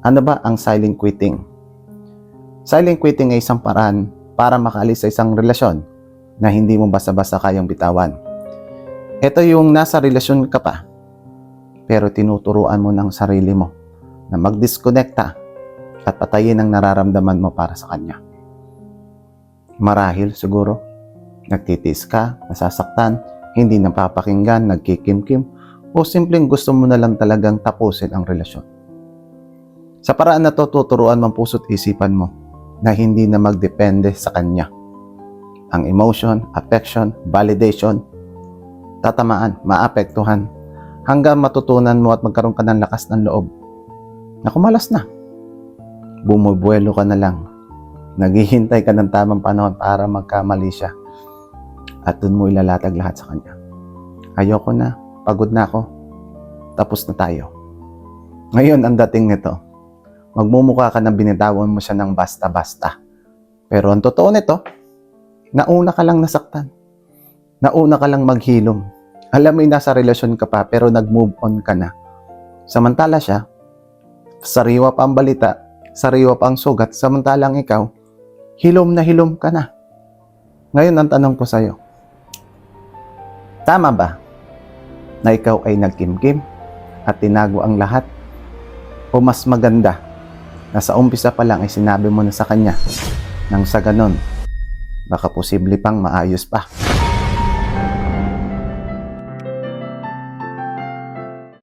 Ano ba ang silent quitting? Silent quitting ay isang paraan para makaalis sa isang relasyon na hindi mo basta-basta kayang bitawan. Ito yung nasa relasyon ka pa, pero tinuturuan mo ng sarili mo na mag-disconnecta at patayin ang nararamdaman mo para sa kanya. Marahil siguro, nagtitiis ka, nasasaktan, hindi napapakinggan, nagkikimkim, o simpleng gusto mo na lang talagang tapusin ang relasyon. Sa paraan na to, tuturuan mo ang puso't isipan mo na hindi na magdepende sa kanya. Ang emotion, affection, validation, tatamaan, maapektuhan, hanggang matutunan mo at magkaroon ka ng lakas ng loob na kumalas na. Bumubuelo ka na lang. Naghihintay ka ng tamang panahon para magkamali siya. At dun mo ilalatag lahat sa kanya. Ayoko na, pagod na ako, tapos na tayo. Ngayon, ang dating nito, magmumukha ka na binitawan mo siya ng basta-basta. Pero ang totoo nito, nauna ka lang nasaktan. Nauna ka lang maghilom. Alam mo, nasa relasyon ka pa, pero nag-move on ka na. Samantala siya, sariwa pa ang balita, sariwa pa ang sugat, samantalang ikaw, hilom na hilom ka na. Ngayon, ang tanong ko sa'yo, tama ba na ikaw ay nagkimkim at tinago ang lahat? O mas maganda na sa umpisa pa lang ay sinabi mo na sa kanya nang sa ganon, baka posible pang maayos pa?